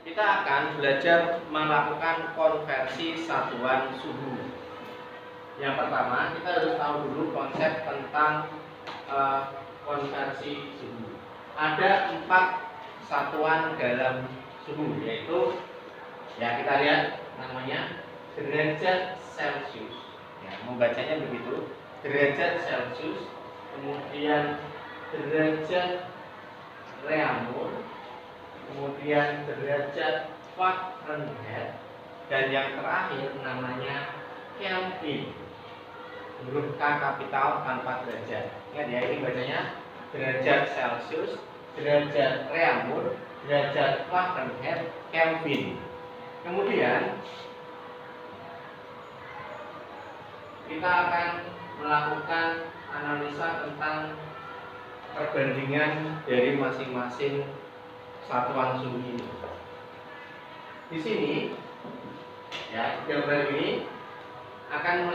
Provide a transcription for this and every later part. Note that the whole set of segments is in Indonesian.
kita akan belajar melakukan konversi satuan suhu. Yang pertama, kita harus tahu dulu konsep tentang konversi suhu. Ada 4 satuan dalam suhu, yaitu ya kita lihat namanya derajat Celcius. Ya, membacanya begitu, derajat Celcius, kemudian derajat Reaumur, kemudian derajat Fahrenheit, dan yang terakhir namanya Kelvin. Huruf K kapital tanpa derajat. Ingat ya, ini bacanya derajat Celcius, derajat Reaumur, derajat Fahrenheit, Kelvin. Kemudian kita akan melakukan analisa tentang perbandingan dari masing-masing satuan suhu ini. Di sini, ya, gambar ini akan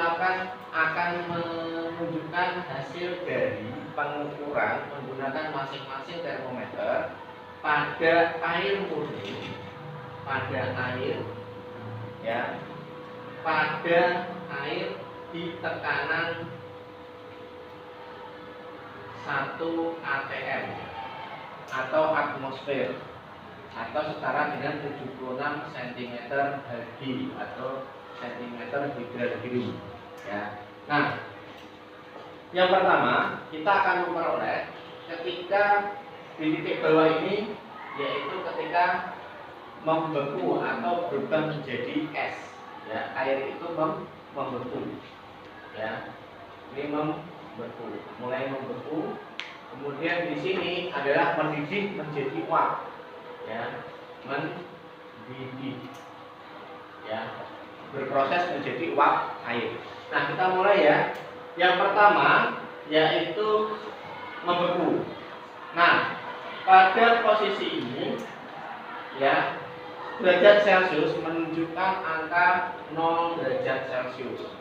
menunjukkan hasil dari pengukuran menggunakan masing-masing termometer pada air murni, pada air di tekanan 1 atm atau atmosfer, atau setara dengan 76 cm Hg atau cm Hg. Ya. Nah, yang pertama kita akan memperoleh ketika di titik bawah ini, yaitu ketika membeku atau berubah menjadi es. Ya, air itu membeku. Ya, ini membeku, mulai membeku. Kemudian di sini adalah mendidih menjadi uap. Ya, mendidih. Ya, berproses menjadi uap air. Nah, kita mulai ya. Yang pertama yaitu membeku. Nah, pada posisi ini ya, derajat Celcius menunjukkan angka 0 derajat Celcius.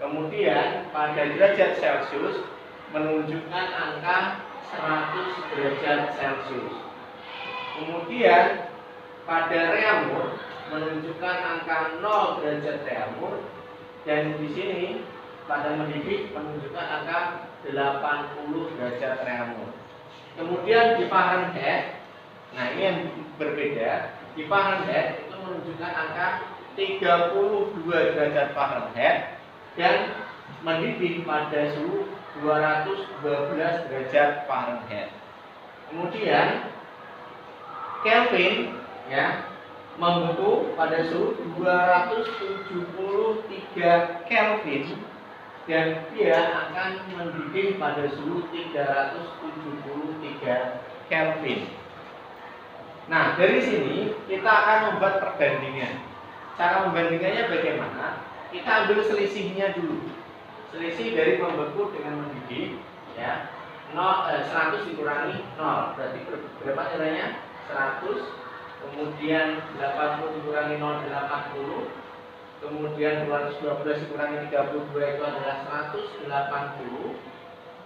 Kemudian pada derajat Celcius menunjukkan angka 100 derajat Celcius. Kemudian pada Reaumur menunjukkan angka 0 derajat Reaumur, dan di sini pada mendidih menunjukkan angka 80 derajat Reaumur. Kemudian di Fahrenheit, nah ini yang berbeda. Di Fahrenheit itu menunjukkan angka 32 derajat Fahrenheit dan mendidih pada suhu 212 derajat Fahrenheit. Kemudian Kelvin ya, membeku pada suhu 273 Kelvin, dan dia akan mendidih pada suhu 373 Kelvin. Nah, dari sini kita akan membuat perbandingan. Cara membandingkannya bagaimana? Kita ambil selisihnya dulu. Selisih dari membeku dengan mendidih ya. 100 dikurangi 0 berarti berapa nilainya? 100. Kemudian 80 dikurangi 0 80. Kemudian 212 dikurangi 32 itu adalah 180.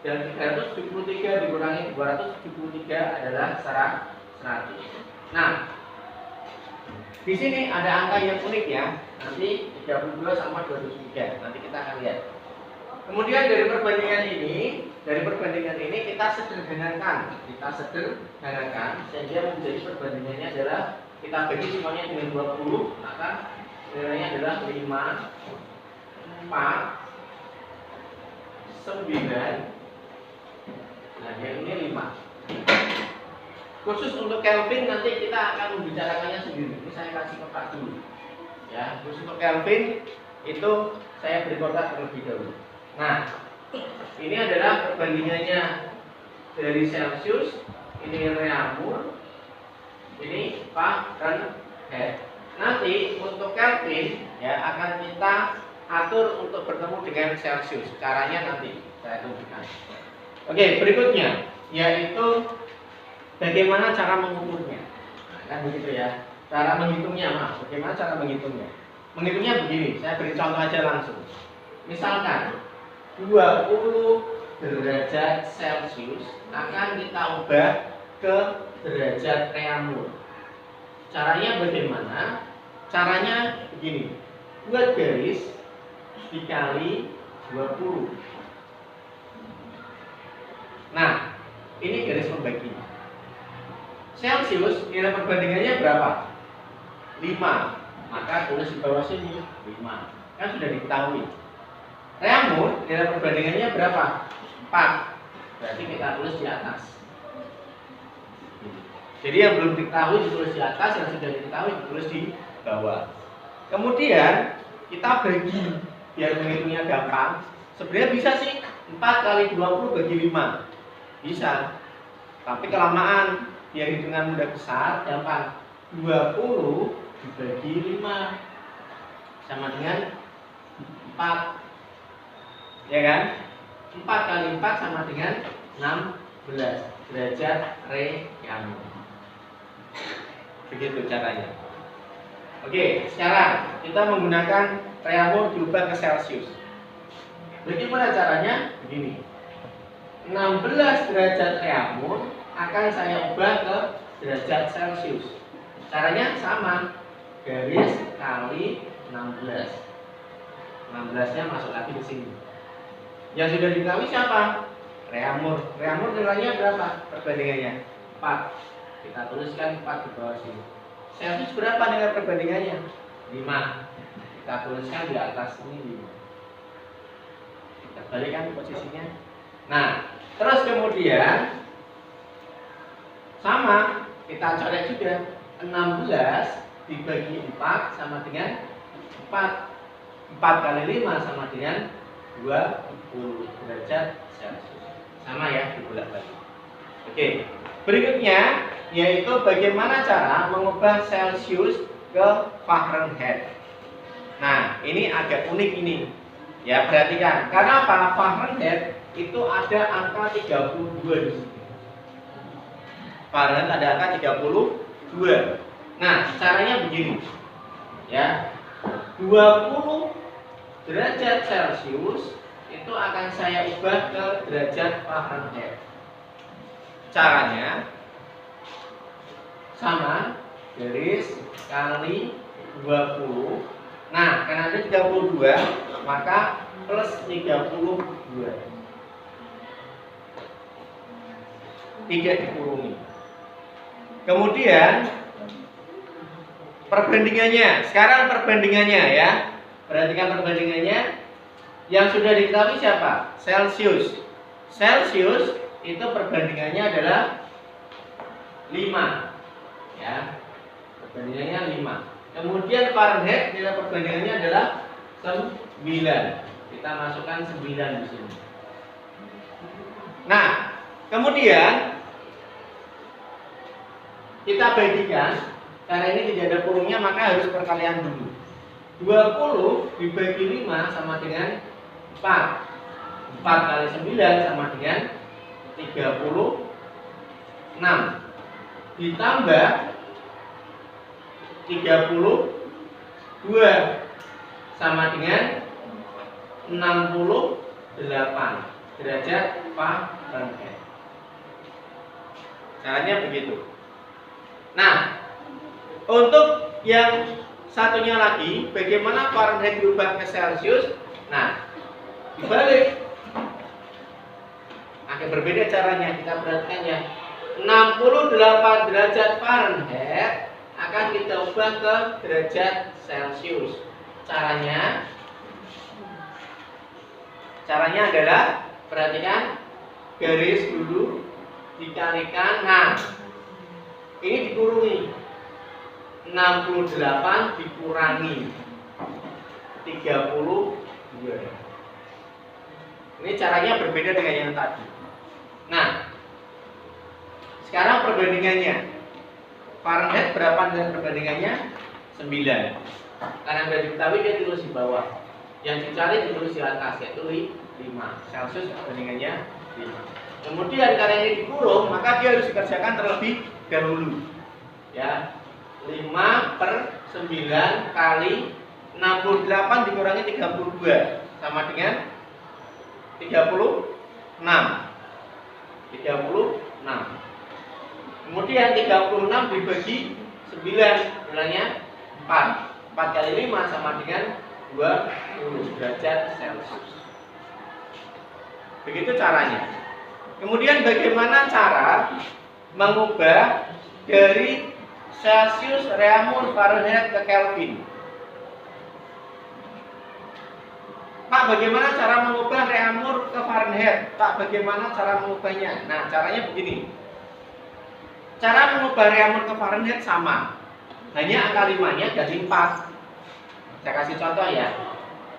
Dan 373 dikurangi 273 adalah 100. Nah, di sini ada angka yang unik ya. Nanti 32 sama 203. Nanti kita akan lihat. Kemudian dari perbandingan ini kita sederhanakan sehingga menjadi perbandingannya adalah kita bagi semuanya dengan 20, maka nilainya adalah 5, 4, 9. Nah, yang ini 5. Khusus untuk Kelvin nanti kita akan membicarakannya sendiri. Ini saya kasih kotak dulu. Ya, khusus untuk Kelvin itu saya beri kotak terlebih dahulu. Nah, ini adalah perbandingannya dari Celcius, ini Reaumur, ini Fahrenheit. Nanti untuk Kelvin ya akan kita atur untuk bertemu dengan Celcius. Caranya nanti saya tunjukkan. Oke, berikutnya yaitu bagaimana cara mengukurnya. Nah, kan begitu ya. Cara menghitungnya, bagaimana cara menghitungnya? Menghitungnya begini, saya beri contoh aja langsung. Misalkan 20 derajat Celcius akan kita ubah ke derajat Reaumur. Caranya bagaimana? Caranya begini. Buat garis dikali 20. Nah, ini garis pembagi. Celcius nilai perbandingannya berapa? 5. Maka tulis di bawah sini 5. Kan sudah diketahui. Reaumur nilai perbandingannya berapa? 4. Berarti kita tulis di atas. Jadi yang belum diketahui ditulis di atas, yang sudah diketahui ditulis di bawah. Kemudian kita bagi biar menghitungnya gampang. Sebenarnya bisa sih 4 kali 20 bagi 5. Bisa. Tapi kelamaan biar hitungan mudah besar gampang. 20 dibagi 5 sama dengan 4. Ya kan? 4 kali 4 sama dengan 16 derajat Reaumur. Begitu caranya. Oke, sekarang kita menggunakan Reaumur diubah ke Celcius. Bagaimana caranya? Begini. 16 derajat Reaumur akan saya ubah ke derajat Celcius. Caranya sama. Garis kali 16. 16-nya masuk lagi di sini. Yang sudah diketahui siapa? Reaumur. Reaumur nilainya berapa? Perbandingannya 4. Kita tuliskan 4 di bawah sini. Celcius berapa nilai perbandingannya? 5. Kita tuliskan di atas ini 5. Kita balikkan posisinya. Nah, terus kemudian sama, kita coret juga. 16 dibagi 4 sama dengan 4. 4 kali 5 sama dengan 20 derajat Celcius. Sama ya, dibolak-balik. Oke. Berikutnya yaitu bagaimana cara mengubah Celcius ke Fahrenheit. Nah, ini agak unik ini. Ya, perhatikan. Karena apa? Fahrenheit itu ada angka 32 di sini. Fahrenheit ada angka 32. Nah, caranya begini. Ya. 20 derajat Celcius itu akan saya ubah ke derajat Fahrenheit. Caranya sama, garis kali 20. Nah, karena ada 32, maka plus 32. Tidak dikurungi. Kemudian perbandingannya. Sekarang perbandingannya ya. Perhatikan perbandingannya. Yang sudah diketahui siapa? Celcius. Celcius itu perbandingannya adalah 5. Ya. Perbandingannya 5. Kemudian Fahrenheit nilai perbandingannya adalah 9. Kita masukkan 9 di sini. Nah, kemudian kita bagikan. Karena ini tidak ada kurungnya, maka harus perkalian dulu. 20 dibagi 5 sama dengan 4. 4 kali 9 sama dengan 36. Ditambah 32 sama dengan 68 derajat Fahrenheit. Caranya begitu. Nah, untuk yang satunya lagi, bagaimana Fahrenheit diubah ke Celcius? Nah, dibalik. Agak berbeda caranya, kita perhatikan ya. 68 derajat Fahrenheit akan kita ubah ke derajat Celcius. Caranya adalah, perhatikan, garis dulu dikalikan. Nah, ini dikurungi. 68 dikurangi 32. Ini caranya berbeda dengan yang tadi. Nah, sekarang perbandingannya. Fahrenheit berapa nilai perbandingannya? 9. Karena sudah diketahui dia tulis di bawah. Yang dicari ditulis di atas, yaitu 5. Celcius perbandingannya 5. Kemudian karena ini dikurung, maka dia harus dikerjakan terlebih dahulu. Ya. 5 per 9 kali 68 dikurangi 32 sama dengan 36. Kemudian 36 dibagi 9, nilainya 4. 4 kali 5 sama dengan 20 derajat Celcius. Begitu caranya. Kemudian bagaimana cara mengubah dari Celcius, Reaumur, Fahrenheit ke Kelvin? Pak, bagaimana cara mengubah Reaumur ke Fahrenheit? Pak, bagaimana cara mengubahnya? Nah, caranya begini. Cara mengubah Reaumur ke Fahrenheit sama. Hanya angka 5-nya ganti 4. Saya kasih contoh ya.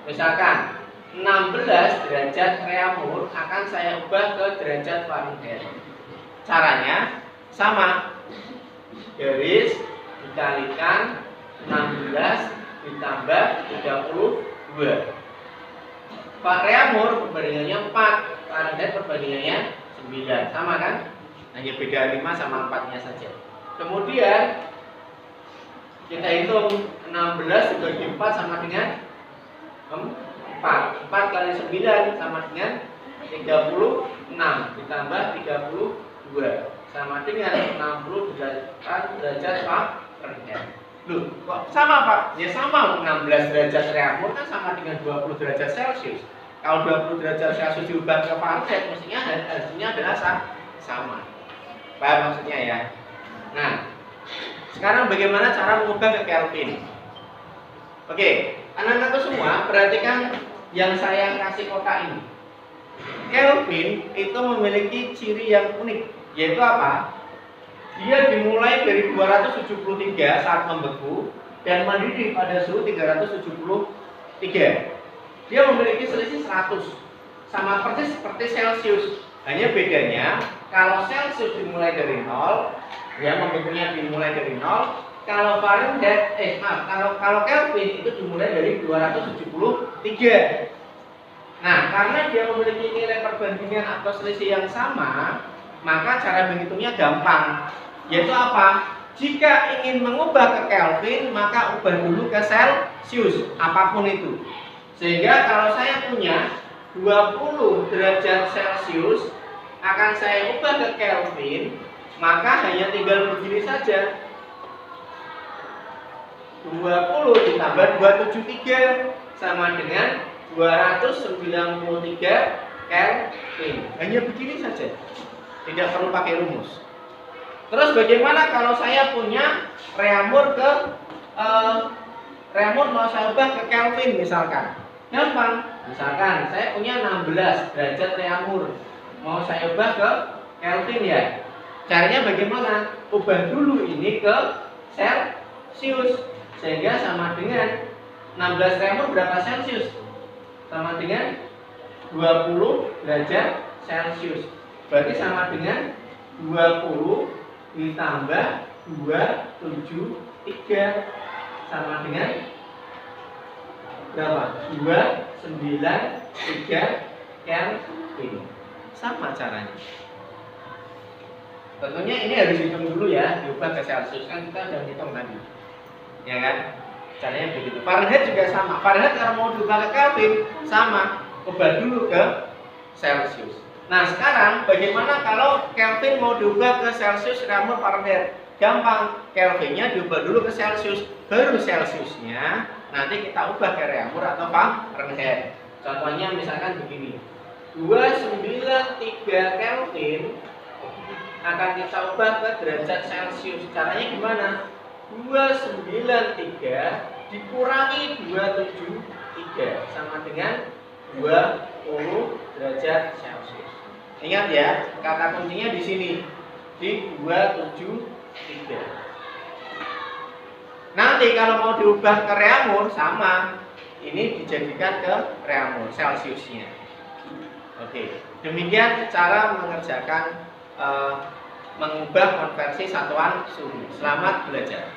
Misalkan 16 derajat Reaumur akan saya ubah ke derajat Fahrenheit. Caranya sama. Garis dikalikan 16 ditambah 32. Pak Reaumur perbandingannya 4, Fahrenheit perbandingannya 9. Sama kan? Hanya beda 5 sama 4-nya saja. Kemudian kita hitung 16 dibagi 4 sama dengan 4. 4 kali 9 sama dengan 36 ditambah 32 sama dengan 60 derajat Fahrenheit. Loh, kok sama Pak? Ya sama, 16 derajat Reaumur kan sama dengan 20 derajat Celcius. Kalau 20 derajat Celcius diubah ke Fahrenheit, mestinya hasilnya adalah sama. Paham maksudnya ya? Nah, sekarang bagaimana cara mengubah ke Kelvin? Oke, anak-anakku semua, perhatikan yang saya kasih kotak ini. Kelvin itu memiliki ciri yang unik, yaitu apa? Dia dimulai dari 273 saat membeku dan mendidih pada suhu 373. Dia memiliki selisih 100, sama persis seperti Celcius. Hanya bedanya kalau Celcius dimulai dari 0, ya membekunya dimulai dari 0. Kalau Fahrenheit, kalau Kelvin itu dimulai dari 273. Nah, karena dia memiliki nilai perbandingan atau selisih yang sama, maka cara menghitungnya gampang. Yaitu apa? Jika ingin mengubah ke Kelvin, maka ubah dulu ke Celcius, apapun itu. Sehingga kalau saya punya 20 derajat Celcius akan saya ubah ke Kelvin, maka hanya tinggal begini saja. 20 ditambah 273 sama dengan 293 Kelvin. Hanya begini saja. Tidak perlu pakai rumus. Terus bagaimana kalau saya punya Reaumur Reaumur mau saya ubah ke Kelvin misalkan? Gampang. Misalkan saya punya 16 derajat Reaumur, mau saya ubah ke Kelvin ya. Caranya bagaimana? Ubah dulu ini ke Celcius sehingga sama dengan 16 Reaumur berapa Celcius? Sama dengan 20 derajat Celcius. Berarti sama dengan 20 ditambah 273 sama dengan berapa? 293 Kelvin. Sama caranya. Tentunya ini harus dihitung dulu ya, diubah ke Celcius kan kita udah hitung tadi. Ya kan? Caranya begitu. Fahrenheit juga sama. Fahrenheit kalau mau diubah ke Kelvin sama, ubah dulu ke Celcius. Nah, sekarang bagaimana kalau Kelvin mau diubah ke Celcius, Reaumur, Fahrenheit? Gampang, Kelvinnya diubah dulu ke Celcius, baru Celciusnya nanti kita ubah ke Reaumur atau Fahrenheit. Contohnya misalkan begini, 293 Kelvin akan kita ubah ke derajat Celcius. Caranya gimana? 293 dikurangi 273 sama dengan 20 derajat Celcius. Ingat ya, kata kuncinya di sini di 273. Nanti kalau mau diubah ke Reaumur sama, ini dijadikan ke Reaumur Celciusnya. Oke, demikian cara mengerjakan mengubah konversi satuan suhu. Selamat belajar.